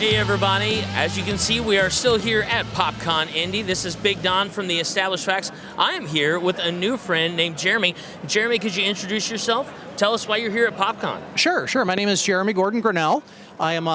Hey everybody, as you can see we are still here at PopCon Indy. This is Big Don from the Established Facts. I am here with a new friend named Jeremy. Jeremy, could you introduce yourself? Tell us why you're here at PopCon. Sure. My name is Jeremy Gordon Grinnell. I am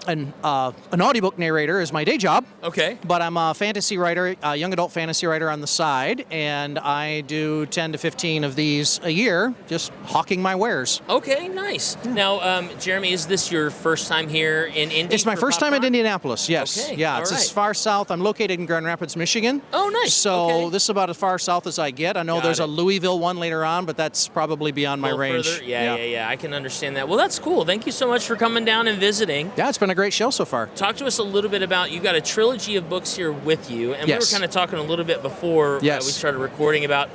an audiobook narrator is my day job. Okay. But I'm a fantasy writer, a young adult fantasy writer on the side, and I do 10 to 15 of these a year, just hawking my wares. Okay, nice. Now, Jeremy, is this your first time here in Indy? It's my first time in Indianapolis, yes. Okay, yeah, it's as far south. I'm located in Grand Rapids, Michigan. Oh, nice. So this is about as far south as I get. I know there's a Louisville one later on, but that's probably beyond my range. Further? Yeah, I can understand that. Well, that's cool. Thank you so much for coming down and visiting. Yeah, it's been a great show so far. Talk to us a little bit about, you got a trilogy of books here with you, and we were kind of talking a little bit before we started recording about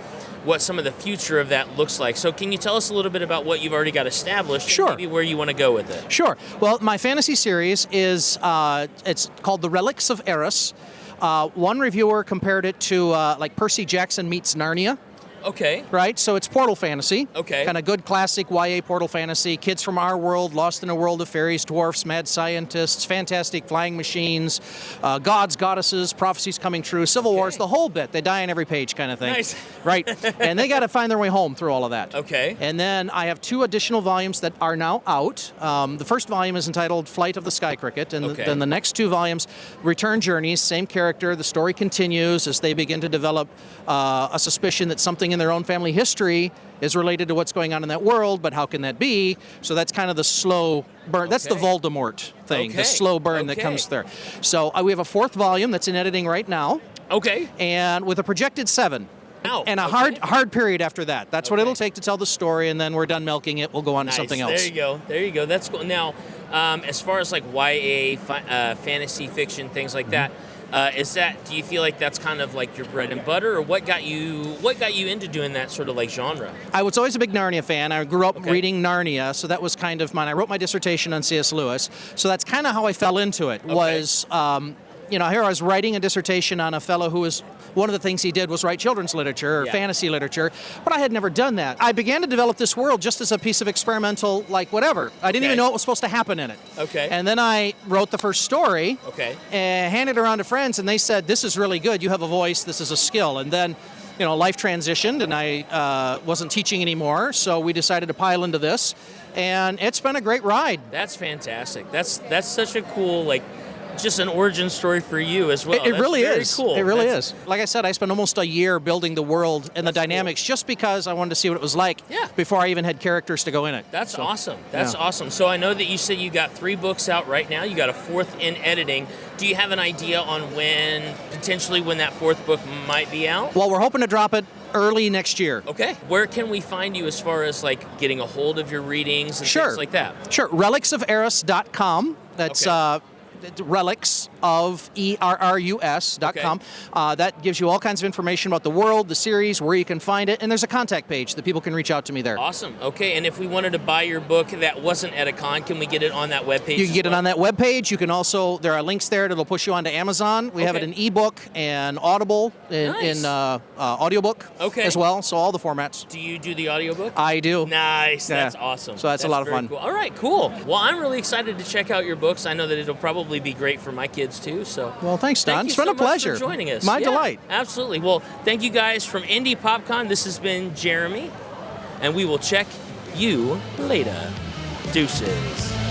what some of the future of that looks like. So can you tell us a little bit about what you've already got established and maybe where you want to go with it? Sure. Well, my fantasy series is, it's called The Relics of Eris. One reviewer compared it to like Percy Jackson meets Narnia. Okay. Right? So it's portal fantasy. Okay. Kind of good classic YA portal fantasy. Kids from our world, lost in a world of fairies, dwarfs, mad scientists, fantastic flying machines, gods, goddesses, prophecies coming true, civil wars, the whole bit. They die on every page kind of thing. Nice. Right. And they got to find their way home through all of that. Okay. And then I have 2 additional volumes that are now out. The first volume is entitled Flight of the Sky Cricket, and then the next 2 volumes, Return Journeys, same character. The story continues as they begin to develop a suspicion that something in their own family history is related to what's going on in that world, but how can that be? So that's kind of the slow burn. That's the Voldemort thing, the slow burn that comes there. So we have a 4th volume that's in editing right now. Okay. And with a projected 7. And a hard period after that. That's what it'll take to tell the story, and then we're done milking it. We'll go on to something else. There you go. That's cool. Now, as far as like YA, fantasy fiction, things like that, do you feel like that's kind of like your bread and butter, or what got you into doing that sort of like genre? I was always a big Narnia fan. I grew up reading Narnia, so that was kind of mine. I wrote my dissertation on C.S. Lewis, so that's kind of how I fell into it. Was here I was writing a dissertation on a fellow who was, one of the things he did was write children's literature or fantasy literature, but I had never done that. I began to develop this world just as a piece of experimental, like whatever. I didn't even know what was supposed to happen in it. And then I wrote the first story and handed it around to friends, and they said, this is really good. You have a voice. This is a skill. And then life transitioned, and I wasn't teaching anymore, so we decided to pile into this, and it's been a great ride. That's fantastic. That's such a cool, just an origin story for you as well. It really is. Cool. It really is. Like I said, I spent almost a year building the world and the dynamics just because I wanted to see what it was like before I even had characters to go in it. That's awesome. That's awesome. So I know that you said you got 3 books out right now. You got a 4th in editing. Do you have an idea on potentially when that 4th book might be out? Well, we're hoping to drop it early next year. Okay. Where can we find you as far as getting a hold of your readings and things like that? Sure. Relicsoferis.com. That's relics of ERRUS.com. That gives you all kinds of information about the world, the series, where you can find it, and there's a contact page that people can reach out to me there. Awesome. Okay, and if we wanted to buy your book that wasn't at a con, can we get it on that webpage? You can get it on that webpage. You can also, there are links there that'll push you onto Amazon. We have it in ebook and Audible, in audiobook as well, so all the formats. Do you do the audiobook? I do. Nice. That's awesome. So that's a lot of fun. Cool. All right, cool. Well, I'm really excited to check out your books. I know that it'll probably be great for my kids too. So well, thanks, Don. It's been a pleasure. For joining us. My delight. Absolutely. Well, thank you guys from Indy PopCon. This has been Jeremy, and we will check you later. Deuces.